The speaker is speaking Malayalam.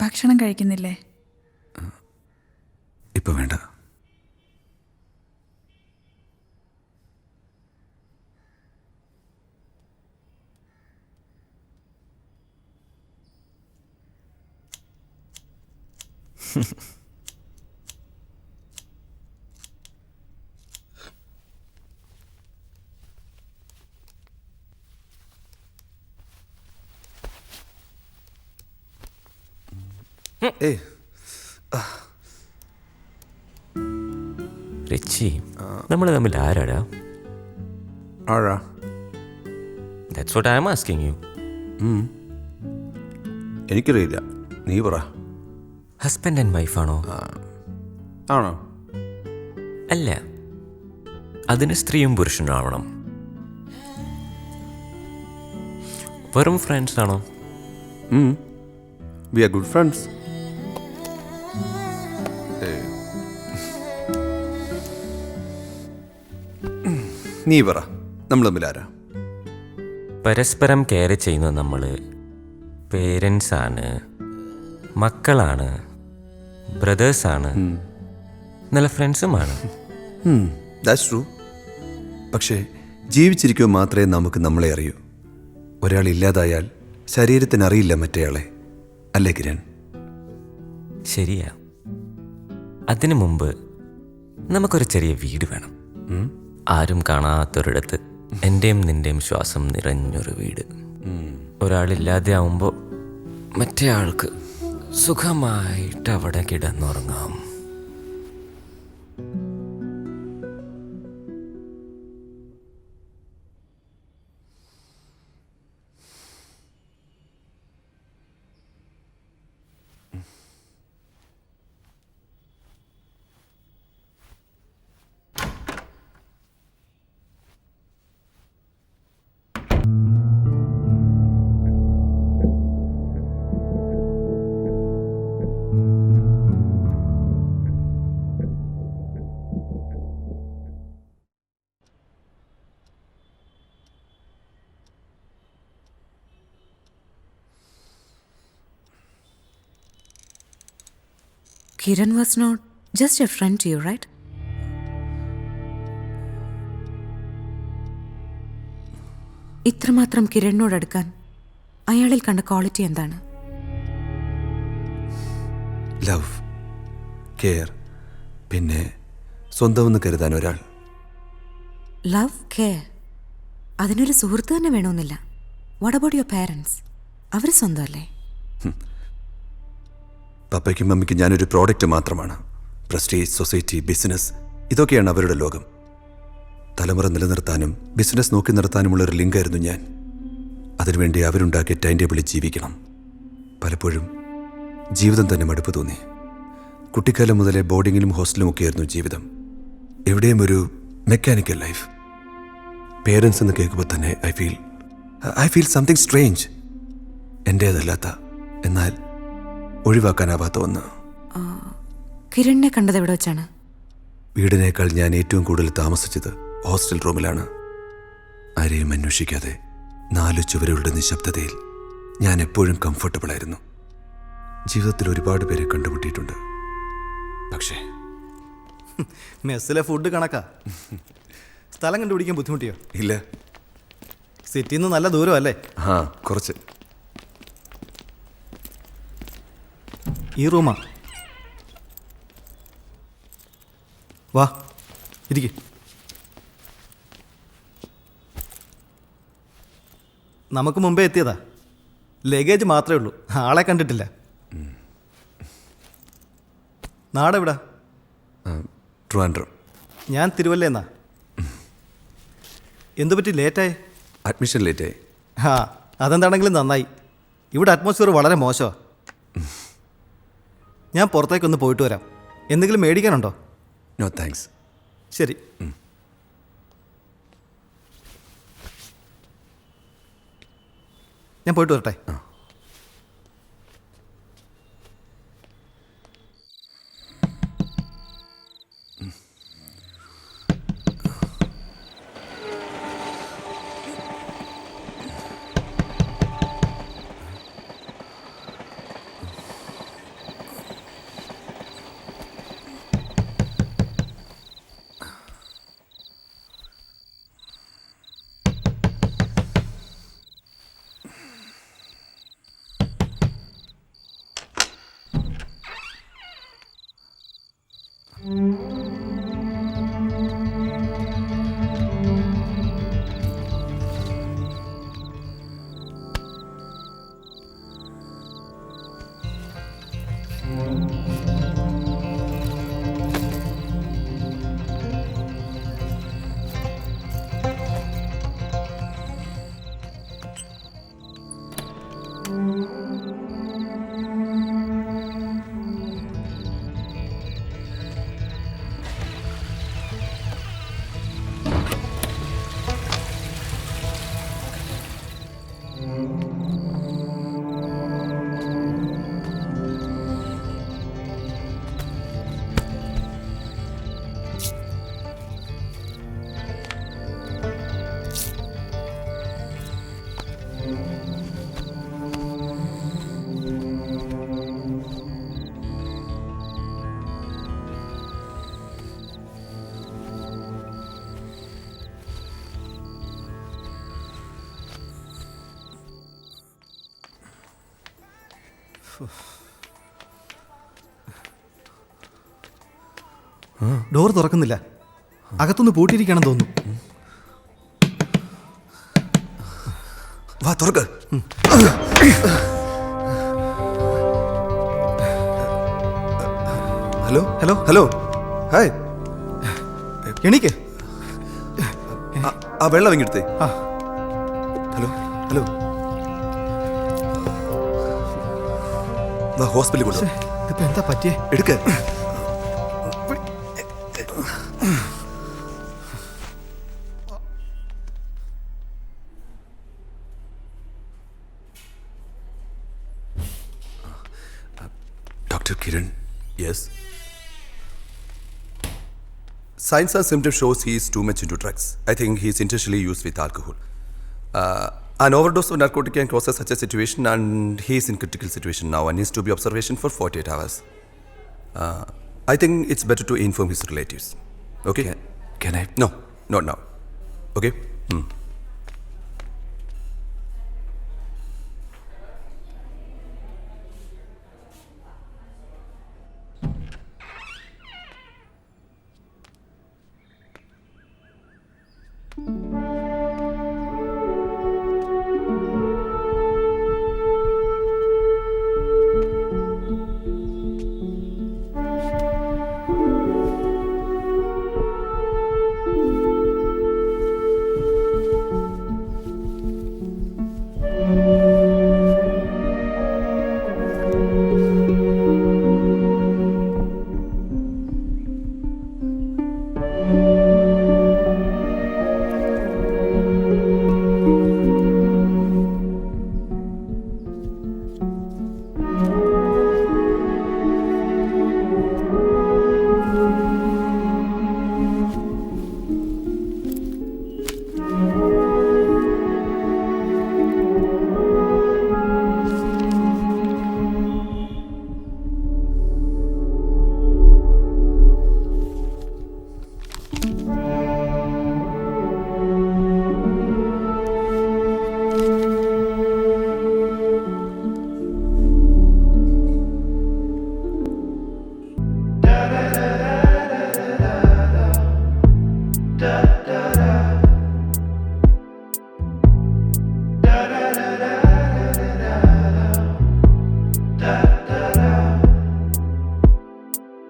ഭക്ഷണം കഴിക്കുന്നില്ലേ? ഇപ്പം വേണ്ട. ഏയ് റിച്ചി, നമ്മൾ തമ്മിൽ ആരാടാ? ആഴാ? That's what I am asking you. എനിക്കറിയില്ല, നീ പറ. ഹസ്ബൻഡ് ആൻഡ് വൈഫാണോ? ആണോ? അല്ല, അതിന് സ്ത്രീയും പുരുഷനും ആവണം. വെറും ഫ്രണ്ട്സ് ആണോ? We are good friends. നീ പറ, നമ്മൾ തമ്മിൽ ആരാ? പരസ്പരം കെയർ ചെയ്യുന്നത് നമ്മൾ പേരൻസാണ്, മക്കളാണ്, ബ്രദേഴ്സാണ്, നല്ല ഫ്രണ്ട്സുമാണ്. That's true. പക്ഷേ ജീവിച്ചിരിക്കുമ്പോൾ മാത്രമേ നമുക്ക് നമ്മളെ അറിയൂ. ഒരാൾ ഇല്ലാതായാൽ ശരീരത്തിനറിയില്ല മറ്റേയാളെ, അല്ലേ കിരൺ? ശരിയാ. അതിനു മുമ്പ് നമുക്കൊരു ചെറിയ വീട് വേണം. ആരും കാണാത്തൊരിടത്ത് എൻ്റെയും നിൻ്റെയും ശ്വാസം നിറഞ്ഞൊരു വീട്. ഒരാളില്ലാതെ ആവുമ്പോൾ മറ്റേ ആൾക്ക് സുഖമായിട്ട് അവിടെ കിടന്നുറങ്ങാം. Kiran was not just a friend to you, right? ഇത്രമാത്രം കിരണിനോട് അടുക്കാൻ അയാളിൽ കണ്ട ക്വാളിറ്റി എന്താണ്? ലവ്, കെയർ, പിന്നെ സ്വന്തമെന്ന് കരുതാൻ ഒരാൾ. ലവ്, കെയർ, അതിനൊരു സുഹൃത്ത് തന്നെ വേണമെന്നില്ല. What about your parents? അവർ സ്വന്തമല്ലേ? പപ്പയ്ക്കും മമ്മിക്കും ഞാനൊരു പ്രോഡക്റ്റ് മാത്രമാണ്. പ്രസ്റ്റീജ്, സൊസൈറ്റി, ബിസിനസ്, ഇതൊക്കെയാണ് അവരുടെ ലോകം. തലമുറ നിലനിർത്താനും ബിസിനസ് നോക്കി നിർത്താനുമുള്ളൊരു ലിങ്കായിരുന്നു ഞാൻ. അതിനുവേണ്ടി അവരുണ്ടാക്കിയ ടൈം ടേബിളിൽ ജീവിക്കണം. പലപ്പോഴും ജീവിതം തന്നെ മടുപ്പ് തോന്നി. കുട്ടിക്കാലം മുതലേ ബോർഡിങ്ങിലും ഹോസ്റ്റലും ഒക്കെയായിരുന്നു ജീവിതം. എവിടെയും ഒരു മെക്കാനിക്കൽ ലൈഫ്. പേരൻസ് എന്ന് കേൾക്കുമ്പോൾ തന്നെ ഐ ഫീൽ സംതിങ് സ്ട്രേഞ്ച്. എൻ്റേതല്ലാത്ത, എന്നാൽ ഒഴിവാക്കാനാവാത്ത ഒന്ന്. കിരണിനെ കണ്ടത് എവിടെ വെച്ചാണ്? വീടിനേക്കാൾ ഞാൻ ഏറ്റവും കൂടുതൽ താമസിച്ചത് ഹോസ്റ്റൽ റൂമിലാണ്. ആരെയും അന്വേഷിക്കാതെ 4 ചുവരുകളുടെ നിശബ്ദതയിൽ ഞാൻ എപ്പോഴും കംഫർട്ടബിൾ ആയിരുന്നു. ജീവിതത്തിൽ ഒരുപാട് പേരെ കണ്ടുമുട്ടിയിട്ടുണ്ട്. പക്ഷേ മെസ്സിലെ ഫുഡ് കണക്കാ. സ്ഥലം കണ്ടുപിടിക്കാൻ ബുദ്ധിമുട്ടിയോ? ഇല്ല. സിറ്റിയിൽ നിന്ന് നല്ല ദൂരം അല്ലേ? കുറച്ച്. ഈ റൂമാ. വാ, ഇരിക്ക്. നമുക്ക് മുമ്പേ എത്തിയതാ. ലഗേജ് മാത്രമേ ഉള്ളൂ, ആളെ കണ്ടിട്ടില്ല. നാടെവിടാ? ട്രിവാൻഡ്രം. ഞാൻ തിരുവല്ലേന്നാ. എന്തു പറ്റി ലേറ്റായി? അഡ്മിഷൻ ലേറ്റായി. അതെന്താണെങ്കിലും നന്നായി. ഇവിടെ അറ്റ്മോസ്ഫിയർ വളരെ മോശമാണ്. ഞാൻ പുറത്തേക്കൊന്ന് പോയിട്ട് വരാം. എന്തെങ്കിലും മേടിക്കാനുണ്ടോ? No thanks. ശരി. ഞാൻ പോയിട്ട് വരട്ടെ. ഡോർ തുറക്കുന്നില്ല. അകത്തുനിന്ന് പൂട്ടിയിരിക്കണം തോന്നുന്നു. വാ തുറക്ക്. Hello hello hello hi. എണീക്ക്. ആ വെള്ളം ഇങ്ങെടുത്തേ. ആ ഹലോ ഹലോ വാ ഹോസ്പിറ്റലിൽ കൊണ്ടു. ഇപ്പൊ എന്താ പറ്റിയേ? എടുക്ക. Dr. Kiran, yes. Signs and symptoms shows he is too much into drugs. I think he is intentionally used with alcohol. An overdose of narcotic can cause such a situation, and he is in critical situation now and needs to be observation for 48 hours. I think it's better to inform his relatives. Okay? Can I? No, not now. Okay?